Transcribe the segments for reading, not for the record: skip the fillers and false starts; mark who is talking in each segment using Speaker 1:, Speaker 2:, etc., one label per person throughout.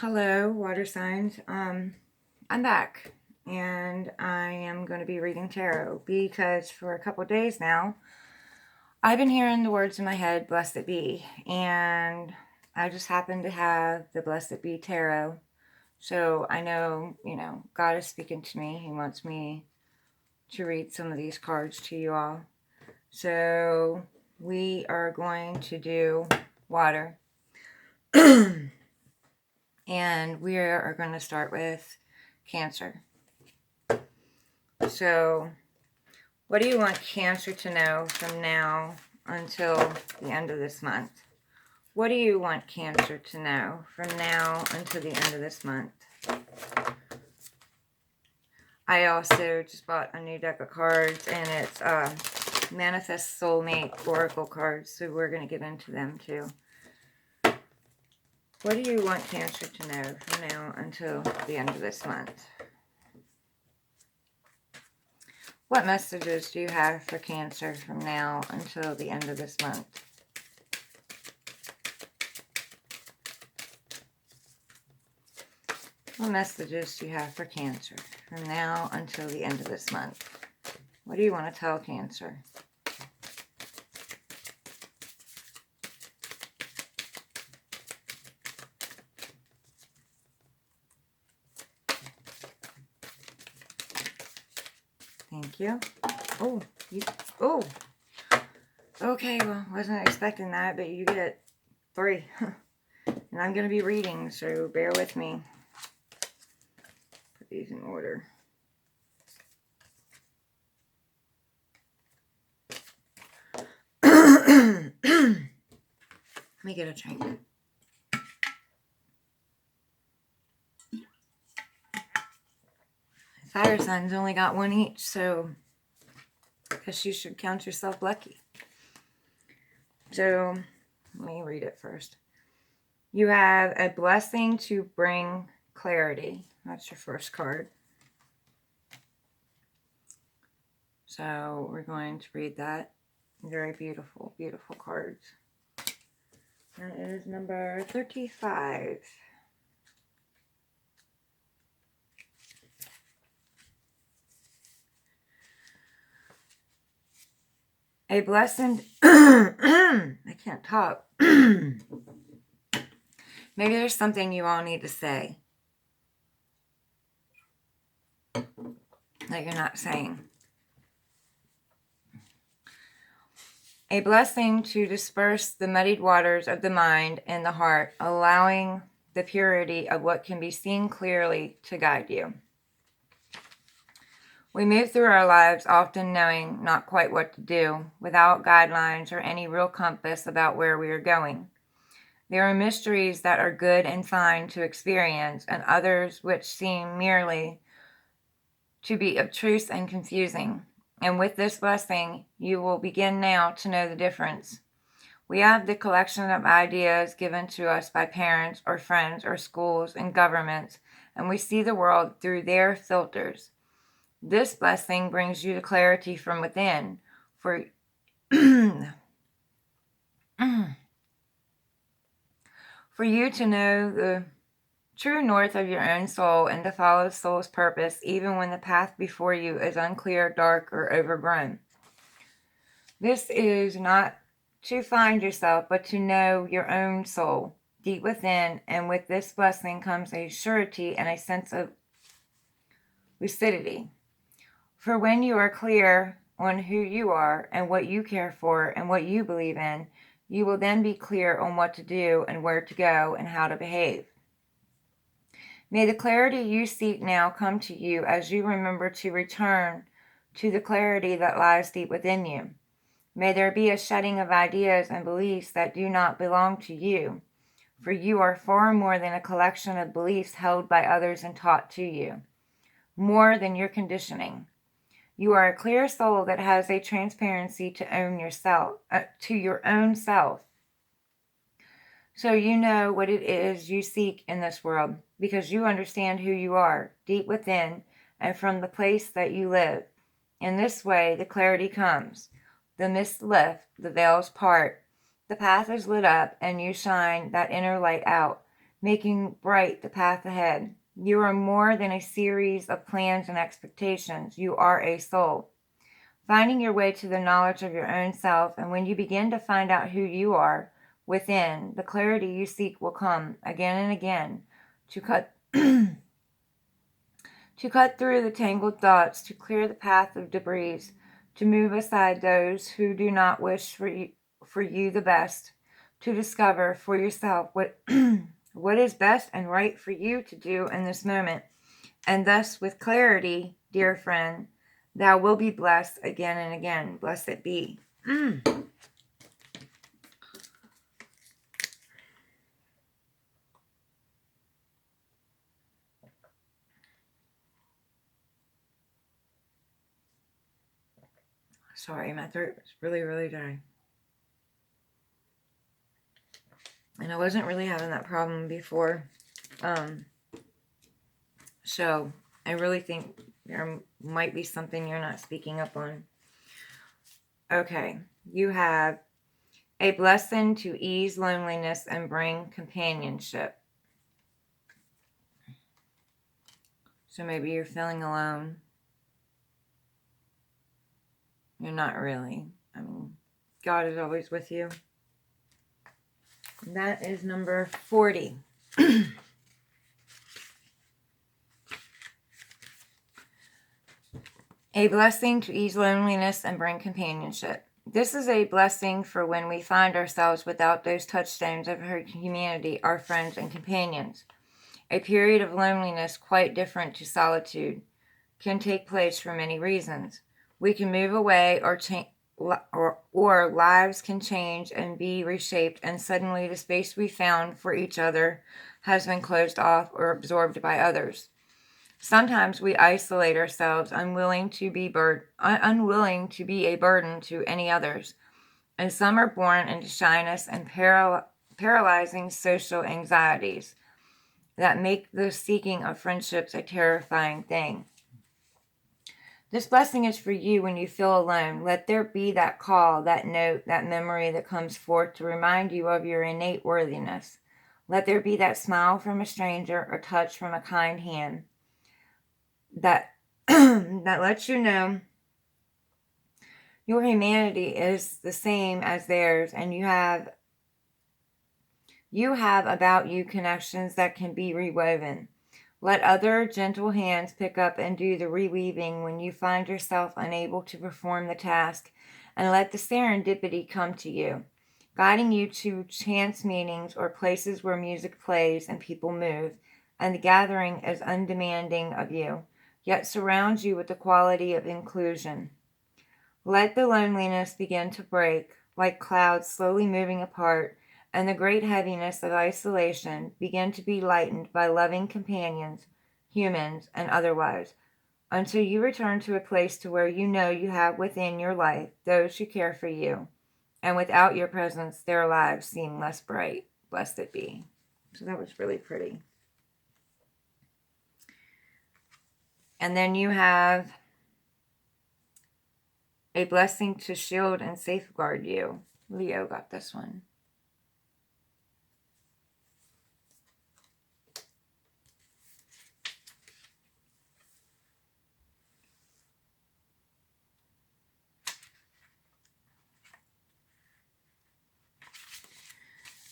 Speaker 1: Hello, water signs. I'm back and I am going to be reading tarot because for a couple days now I've been hearing the words in my head, blessed be, and I just happen to have the blessed be tarot. So I know, God is speaking to me. He wants me to read some of these cards to you all. So we are going to do water. And we are going to start with Cancer. So, what do you want Cancer to know from now until the end of this month? What do you want Cancer to know from now until the end of this month? I also just bought a new deck of cards, and it's Manifest Soulmate Oracle cards, so we're going to get into them too. What do you want Cancer to know from now until the end of this month? What messages do you have for Cancer from now until the end of this month? What messages do you have for Cancer from now until the end of this month? What do you want to tell Cancer? Thank you. Oh. Okay, well, wasn't expecting that, but you get 3. And I'm going to be reading, so bear with me. Put these in order. Let me get a drink. Fire signs only got 1 each, so I guess you should count yourself lucky. So, let me read it first. You have a blessing to bring clarity. That's your first card. So, we're going to read that. Very beautiful, beautiful cards. That is number 35. A blessing. I can't talk. Maybe there's something you all need to say that you're not saying. A blessing to disperse the muddied waters of the mind and the heart, allowing the purity of what can be seen clearly to guide you. We move through our lives often knowing not quite what to do, without guidelines or any real compass about where we are going. There are mysteries that are good and fine to experience, and others which seem merely to be obtruse and confusing. And with this blessing, you will begin now to know the difference. We have the collection of ideas given to us by parents or friends or schools and governments, and we see the world through their filters. This blessing brings you the clarity from within, for for you to know the true north of your own soul and to follow the soul's purpose, even when the path before you is unclear, dark, or overgrown. This is not to find yourself, but to know your own soul deep within, and with this blessing comes a surety and a sense of lucidity. For when you are clear on who you are and what you care for and what you believe in, you will then be clear on what to do and where to go and how to behave. May the clarity you seek now come to you as you remember to return to the clarity that lies deep within you. May there be a shedding of ideas and beliefs that do not belong to you, for you are far more than a collection of beliefs held by others and taught to you, more than your conditioning. You are a clear soul that has a transparency to own yourself, to your own self. So you know what it is you seek in this world, because you understand who you are deep within and from the place that you live. In this way, the clarity comes. The mist lifts, the veils part, the path is lit up, and you shine that inner light out. making bright the path ahead. You are more than a series of plans and expectations. You are a soul. Finding your way to the knowledge of your own self, and when you begin to find out who you are within, the clarity you seek will come again and again to cut to cut through the tangled thoughts, to clear the path of debris, to move aside those who do not wish for you the best, to discover for yourself what what is best and right for you to do in this moment. And thus, with clarity, dear friend, thou will be blessed again and again. Blessed be. Sorry, my throat was really, really dry. And I wasn't really having that problem before. So I really think there might be something you're not speaking up on. Okay, you have a blessing to ease loneliness and bring companionship. So maybe you're feeling alone. You're not really. I mean, God is always with you. And that is number 40. A blessing to ease loneliness and bring companionship. This is a blessing for when we find ourselves without those touchstones of our humanity, our friends and companions. A period of loneliness quite different to solitude can take place for many reasons. We can move away or lives can change and be reshaped, and suddenly the space we found for each other has been closed off or absorbed by others. Sometimes we isolate ourselves, unwilling to be a burden to any others, and some are born into shyness and paralyzing social anxieties that make the seeking of friendships a terrifying thing. This blessing is for you when you feel alone. Let there be that call, that note, that memory that comes forth to remind you of your innate worthiness. Let there be that smile from a stranger or touch from a kind hand that that lets you know your humanity is the same as theirs, and you have about you connections that can be rewoven. Let other gentle hands pick up and do the reweaving when you find yourself unable to perform the task, and let the serendipity come to you, guiding you to chance meetings or places where music plays and people move, and the gathering is undemanding of you, yet surrounds you with the quality of inclusion. Let the loneliness begin to break, like clouds slowly moving apart, and the great heaviness of isolation begin to be lightened by loving companions, humans and otherwise, until you return to a place to where you know you have within your life those who care for you, and without your presence their lives seem less bright. Blessed be. So that was really pretty. And then you have a blessing to shield and safeguard you. Leo got this one.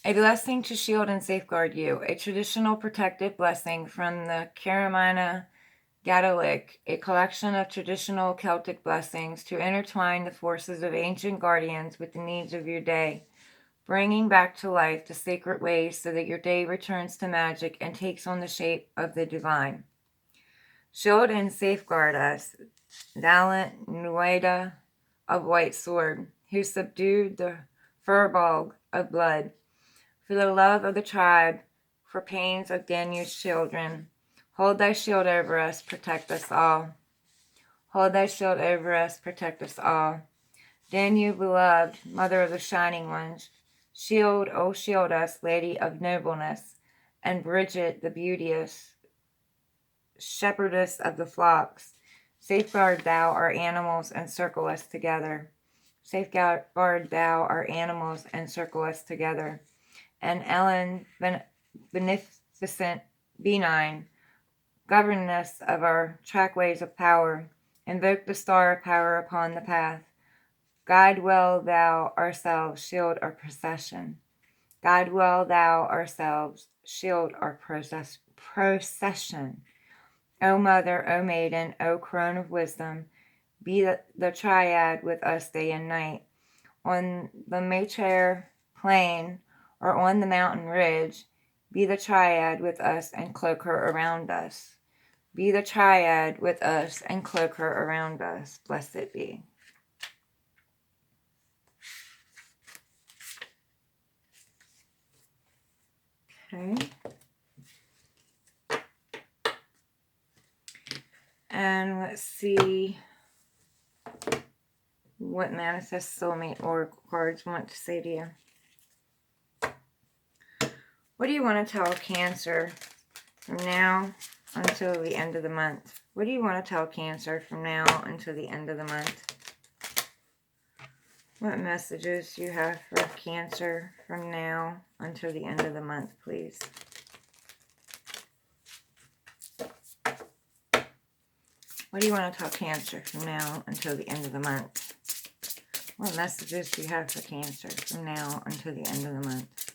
Speaker 1: A blessing to shield and safeguard you. A traditional protective blessing from the Karamina Gaelic, a collection of traditional Celtic blessings to intertwine the forces of ancient guardians with the needs of your day, bringing back to life the sacred ways so that your day returns to magic and takes on the shape of the divine. Shield and safeguard us, Valiant Nueda of White Sword, who subdued the Furbolg of Blood, for the love of the tribe, for pains of Danu's children. Hold thy shield over us, protect us all. Hold thy shield over us, protect us all. Danu, beloved, mother of the shining ones, shield, oh shield us, lady of nobleness, and Bridget, the beauteous, shepherdess of the flocks. Safeguard thou our animals and circle us together. Safeguard thou our animals and circle us together. And Ellen beneficent, benign, governess of our trackways of power, invoke the star of power upon the path. Guide well thou ourselves, shield our procession. Guide well thou ourselves, shield our procession. O Mother, O Maiden, O Crone of Wisdom, be the triad with us day and night. On the Machair plain or on the mountain ridge, be the triad with us and cloak her around us. Be the triad with us and cloak her around us. Blessed be. Okay. And let's see what Manifest Soulmate Oracle cards want to say to you. What do you want to tell Cancer from now until the end of the month? What do you want to tell Cancer from now until the end of the month? What messages do you have for Cancer from now until the end of the month, please? What do you want to tell Cancer from now until the end of the month? What messages do you have for Cancer from now until the end of the month?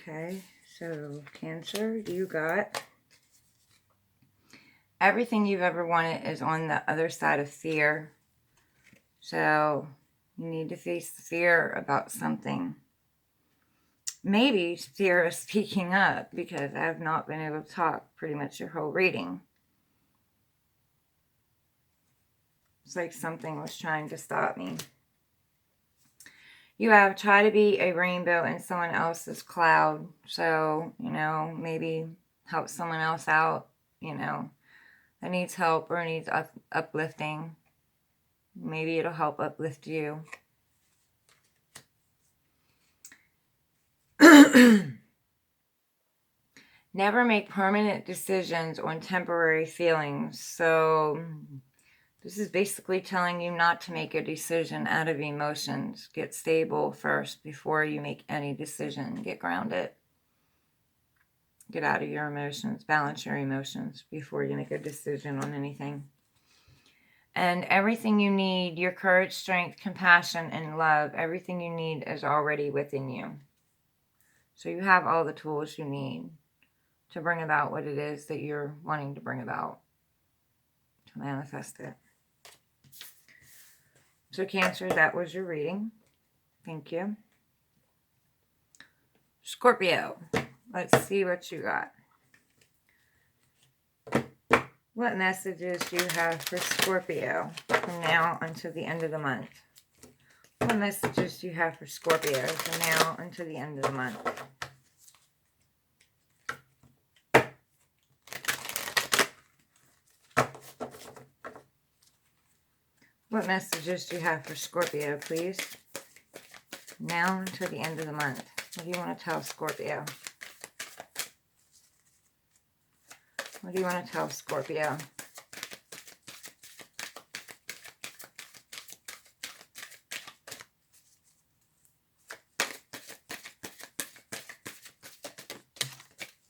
Speaker 1: Okay, so Cancer, you got everything you've ever wanted is on the other side of fear. So you need to face the fear about something. Maybe fear of speaking up, because I have not been able to talk pretty much your whole reading. It's like something was trying to stop me. You have tried to be a rainbow in someone else's cloud. So, maybe help someone else out, that needs help or needs uplifting. Maybe it'll help uplift you. Never make permanent decisions on temporary feelings. So this is basically telling you not to make a decision out of emotions. Get stable first before you make any decision. Get grounded. Get out of your emotions. Balance your emotions before you make a decision on anything. And everything you need, your courage, strength, compassion, and love, everything you need is already within you. So you have all the tools you need to bring about what it is that you're wanting to bring about, to manifest it. So Cancer, that was your reading. Thank you. Scorpio, let's see what you got. What messages do you have for Scorpio from now until the end of the month? What messages do you have for Scorpio from now until the end of the month? What messages do you have for Scorpio, please? Now until the end of the month. What do you want to tell Scorpio? What do you want to tell Scorpio?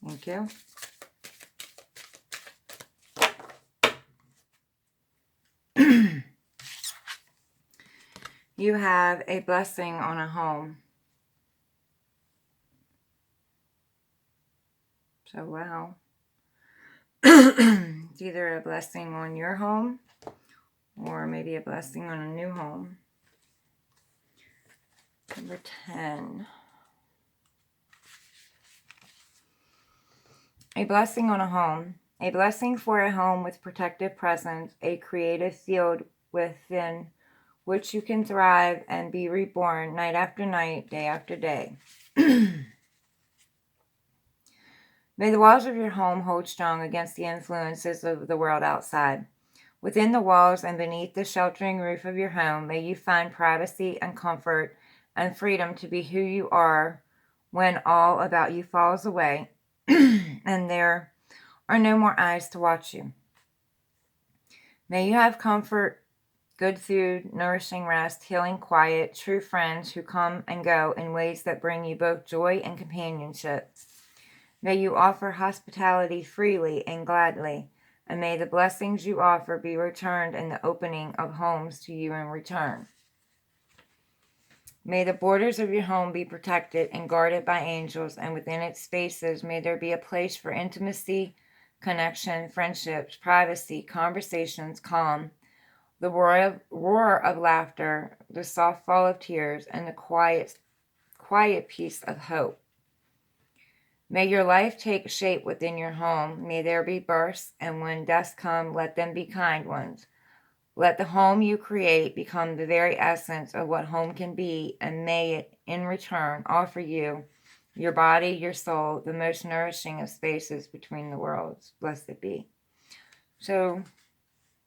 Speaker 1: Thank you. You have a blessing on a home. So, wow. It's either a blessing on your home or maybe a blessing on a new home. Number 10. A blessing on a home. A blessing for a home with protective presence, a creative field within which you can thrive and be reborn night after night, day after day. May the walls of your home hold strong against the influences of the world outside. Within the walls and beneath the sheltering roof of your home, may you find privacy and comfort and freedom to be who you are when all about you falls away and there are no more eyes to watch you. May you have comfort, good food, nourishing rest, healing quiet, true friends who come and go in ways that bring you both joy and companionship. May you offer hospitality freely and gladly, and may the blessings you offer be returned in the opening of homes to you in return. May the borders of your home be protected and guarded by angels, and within its spaces may there be a place for intimacy, connection, friendships, privacy, conversations, calm, the roar of laughter, the soft fall of tears, and the quiet peace of hope. May your life take shape within your home. May there be births, and when deaths come, let them be kind ones. Let the home you create become the very essence of what home can be, and may it, in return, offer you, your body, your soul, the most nourishing of spaces between the worlds. Blessed be. So,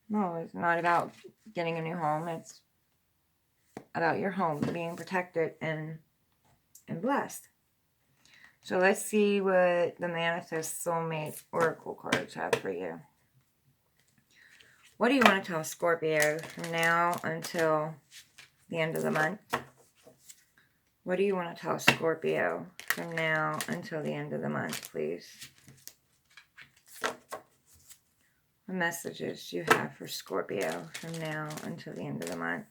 Speaker 1: no, it's not about getting a new home. It's about your home being protected and blessed. So let's see what the Manifest Soulmate Oracle cards have for you. What do you want to tell Scorpio from now until the end of the month? What do you want to tell Scorpio from now until the end of the month, please? What messages do you have for Scorpio from now until the end of the month?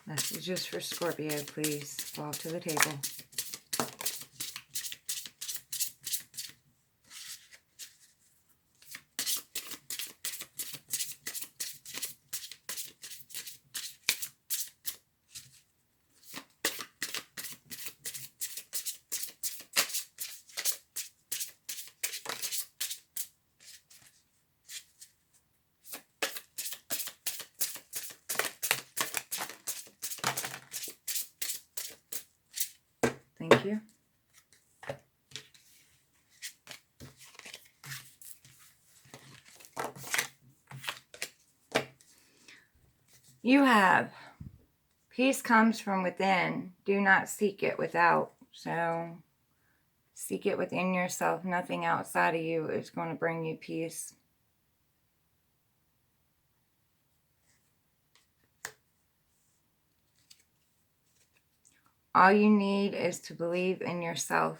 Speaker 1: Messages for Scorpio, please. Fall to the table. Thank you. You have peace comes from within. Do not seek it without. So seek it within yourself. Nothing outside of you is going to bring you peace. All you need is to believe in yourself.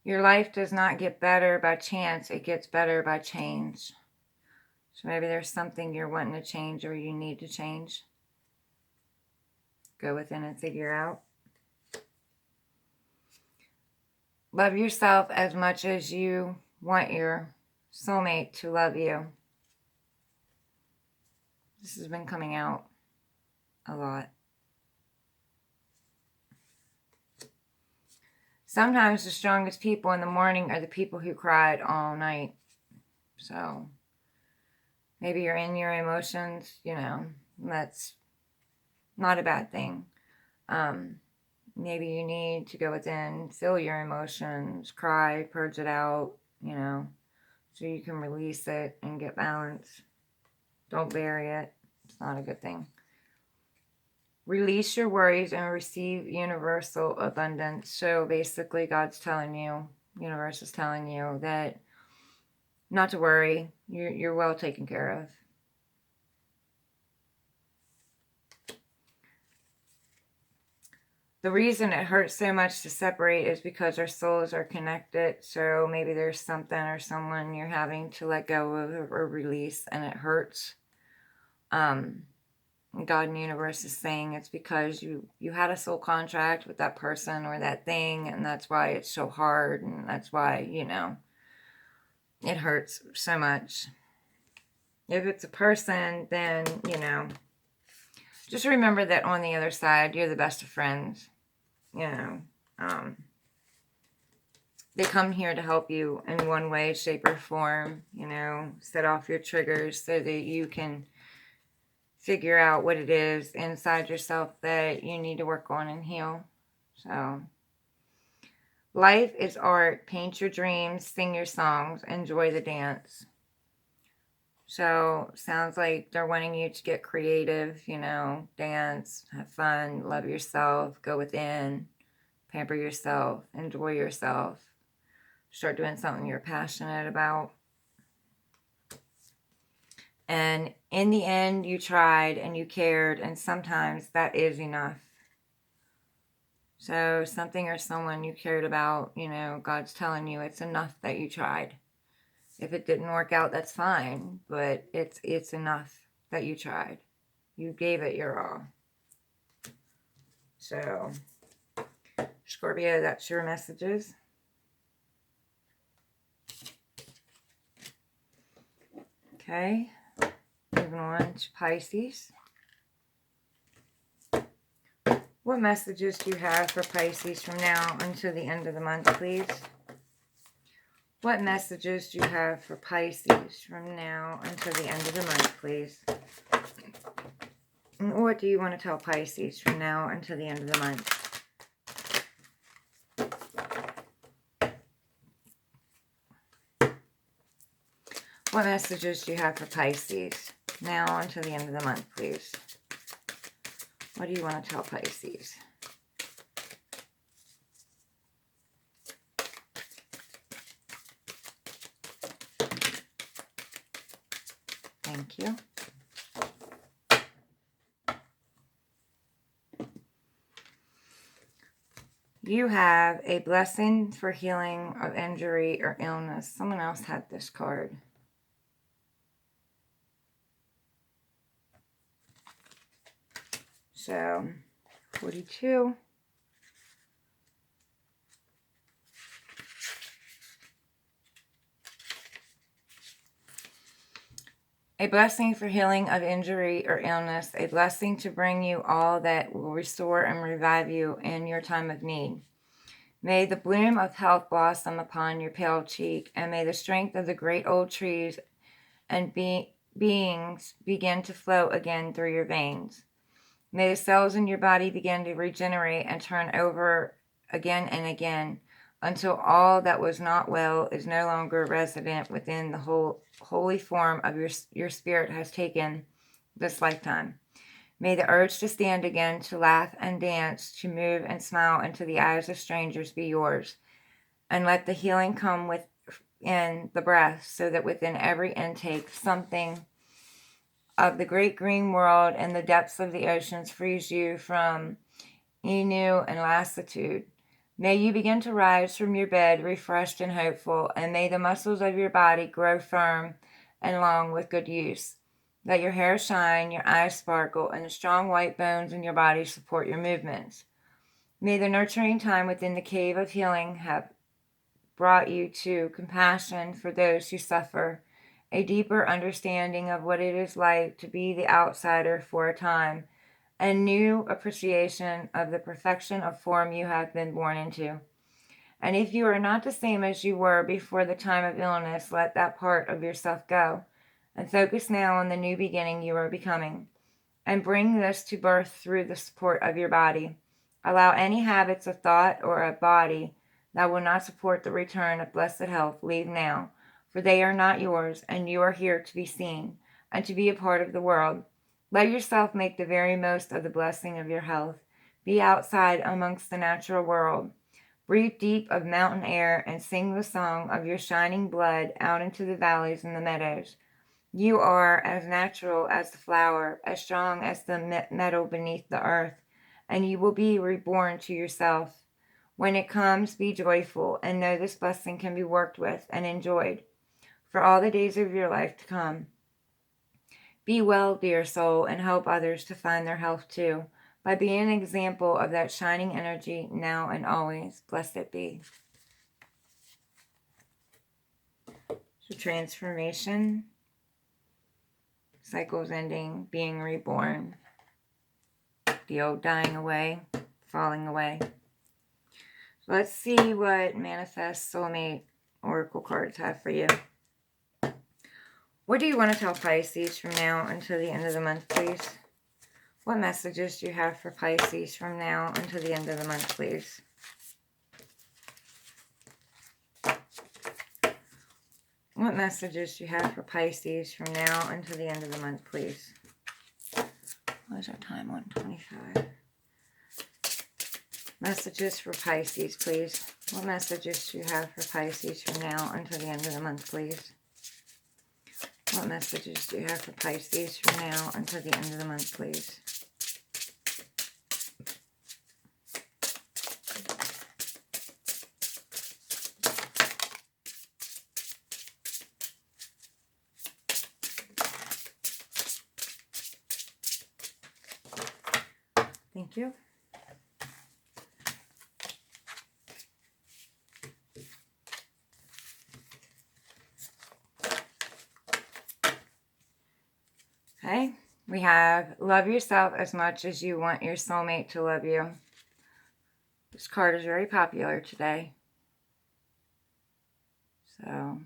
Speaker 1: Your life does not get better by chance. It gets better by change. So maybe there's something you're wanting to change or you need to change. Go within and figure out. Love yourself as much as you want your soulmate to love you. This has been coming out a lot. Sometimes the strongest people in the morning are the people who cried all night. So maybe you're in your emotions, that's not a bad thing. Maybe you need to go within, feel your emotions, cry, purge it out, so you can release it and get balance. Don't bury it. It's not a good thing. Release your worries and receive universal abundance. So basically God's telling you, universe is telling you that not to worry. You're well taken care of. The reason it hurts so much to separate is because our souls are connected. So maybe there's something or someone you're having to let go of or release, and it hurts. God and the universe is saying it's because you had a soul contract with that person or that thing, and that's why it's so hard, and that's why, it hurts so much. If it's a person, then, just remember that on the other side, you're the best of friends. They come here to help you in one way, shape, or form, set off your triggers so that you can figure out what it is inside yourself that you need to work on and heal. So, life is art. Paint your dreams, sing your songs, enjoy the dance. So, sounds like they're wanting you to get creative, dance, have fun, love yourself, go within, pamper yourself, enjoy yourself, start doing something you're passionate about. And in the end, you tried and you cared, and sometimes that is enough. So something or someone you cared about, God's telling you it's enough that you tried. If it didn't work out, that's fine, but it's enough that you tried. You gave it your all. So, Scorpio, that's your messages. Okay, moving on to Pisces. What messages do you have for Pisces from now until the end of the month, please? What messages do you have for Pisces from now until the end of the month, please? And what do you want to tell Pisces from now until the end of the month? What messages do you have for Pisces now until the end of the month, please? What do you want to tell Pisces? Thank you. You have a blessing for healing of injury or illness. Someone else had this card. So, 42. A blessing for healing of injury or illness, a blessing to bring you all that will restore and revive you in your time of need. May the bloom of health blossom upon your pale cheek, and may the strength of the great old trees and beings begin to flow again through your veins. May the cells in your body begin to regenerate and turn over again and again, until all that was not well is no longer resident within the whole holy form of your spirit has taken this lifetime. May the urge to stand again, to laugh and dance, to move and smile into the eyes of strangers be yours. And let the healing come within the breath, so that within every intake something of the great green world and the depths of the oceans frees you from ennui and lassitude. May you begin to rise from your bed refreshed and hopeful, and may the muscles of your body grow firm and long with good use. Let your hair shine, your eyes sparkle, and the strong white bones in your body support your movements. May the nurturing time within the cave of healing have brought you to compassion for those who suffer, a deeper understanding of what it is like to be the outsider for a time, and new appreciation of the perfection of form you have been born into. And if you are not the same as you were before the time of illness, let that part of yourself go, and focus now on the new beginning you are becoming, and bring this to birth through the support of your body. Allow any habits of thought or of body that will not support the return of blessed health leave now, for they are not yours, and you are here to be seen and to be a part of the world. Let yourself make the very most of the blessing of your health. Be outside amongst the natural world. Breathe deep of mountain air and sing the song of your shining blood out into the valleys and the meadows. You are as natural as the flower, as strong as the metal beneath the earth, and you will be reborn to yourself. When it comes, be joyful, and know this blessing can be worked with and enjoyed for all the days of your life to come. Be well, dear soul, and help others to find their health too, by being an example of that shining energy now and always. Blessed be. So transformation, cycles ending, being reborn, the old dying away, falling away. So let's see what Manifest Soulmate Oracle cards have for you. What do you want to tell Pisces from now until the end of the month, please? What messages do you have for Pisces from now until the end of the month, please? What messages do you have for Pisces from now until the end of the month, please? What is our time? 1:25. Messages for Pisces, please. What messages do you have for Pisces from now until the end of the month, please? What messages do you have for Pisces from now until the end of the month, please? Thank you. Okay, we have love yourself as much as you want your soulmate to love you. This card is very popular today. So,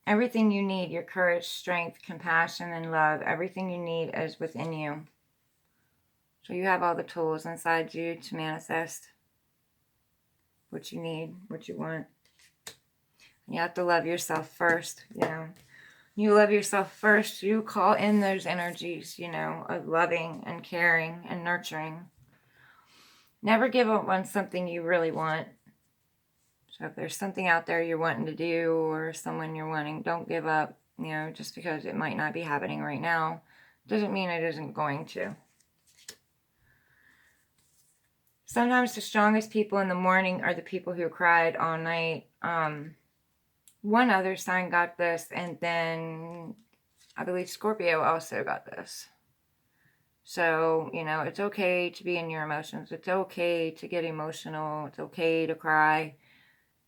Speaker 1: everything you need, your courage, strength, compassion, and love, everything you need is within you. So you have all the tools inside you to manifest what you need, what you want. You have to love yourself first, you know. You love yourself first, you call in those energies, you know, of loving and caring and nurturing. Never give up on something you really want. So if there's something out there you're wanting to do or someone you're wanting, don't give up, you know, just because it might not be happening right now. Doesn't mean it isn't going to. Sometimes the strongest people in the morning are the people who cried all night. One other sign got this, and then I believe Scorpio also got this. So, you know, it's okay to be in your emotions. It's okay to get emotional. It's okay to cry.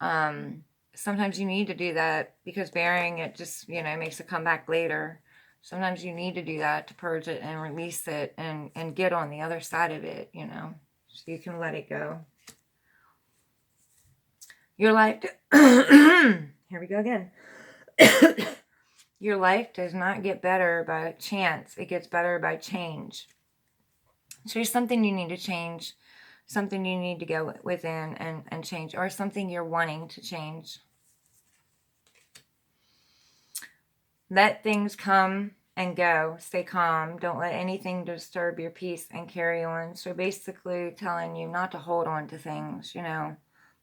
Speaker 1: Sometimes you need to do that because bearing it just, you know, makes it come back later. Sometimes you need to do that to purge it and release it and get on the other side of it, you know, so you can let it go. Your life, here we go again. Your life does not get better by chance. It gets better by change. So there's something you need to change, something you need to go within and change, or something you're wanting to change. Let things come and go. Stay calm. Don't let anything disturb your peace and carry on. So basically telling you not to hold on to things, you know,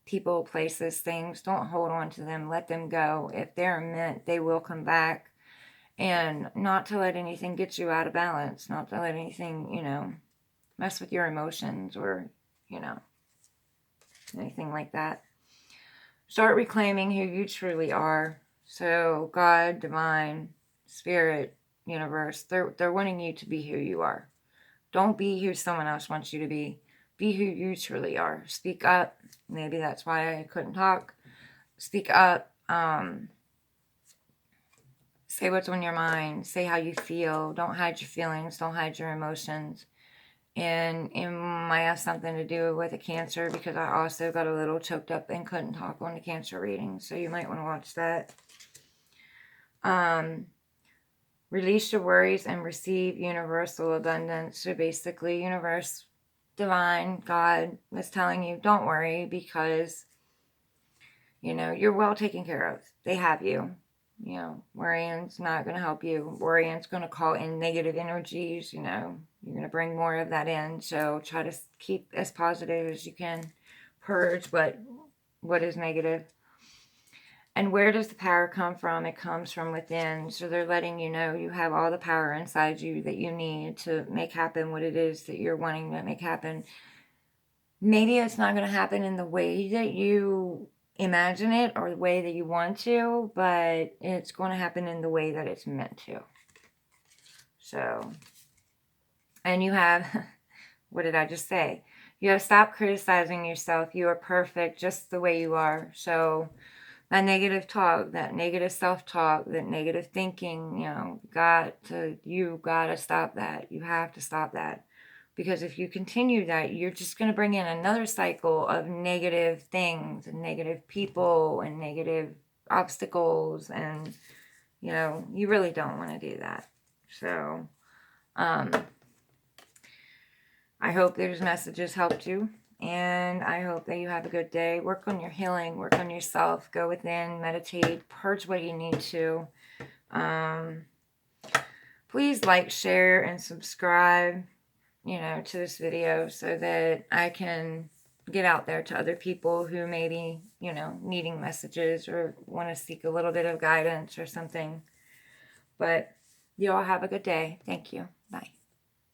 Speaker 1: people, places, things. Don't hold on to them. Let them go. If they're meant, they will come back. And not to let anything get you out of balance. Not to let anything, you know, mess with your emotions or, you know, anything like that. Start reclaiming who you truly are. So God, divine, spirit, universe, they're wanting you to be who you are. Don't be who someone else wants you to be. Be who you truly are. Speak up. Maybe that's why I couldn't talk. Speak up. Say what's on your mind. Say how you feel. Don't hide your feelings. Don't hide your emotions. And it might have something to do with a cancer because I also got a little choked up and couldn't talk on the cancer reading. So you might want to watch that. Release your worries and receive universal abundance. So basically, universe, divine, God is telling you, don't worry because, you know, you're well taken care of. They have you. You know, worrying's not going to help you. Worrying's going to call in negative energies, you know. You're going to bring more of that in. So try to keep as positive as you can. Purge what is negative. And where does the power come from? It comes from within. So they're letting you know you have all the power inside you that you need to make happen what it is that you're wanting to make happen. Maybe it's not going to happen in the way that you imagine it or the way that you want to, but it's going to happen in the way that it's meant to. So, and you have, what did I just say? You have stopped criticizing yourself. You are perfect just the way you are. So that negative talk, that negative self-talk, that negative thinking, you gotta stop that. You have to stop that. Because if you continue that, you're just going to bring in another cycle of negative things and negative people and negative obstacles. And, you really don't want to do that. So, I hope these messages helped you. And I hope that you have a good day. Work on your healing. Work on yourself. Go within. Meditate. Purge what you need to. Please like, share, and subscribe, to this video so that I can get out there to other people who may be, needing messages or want to seek a little bit of guidance or something. But you all have a good day. Thank you. Bye.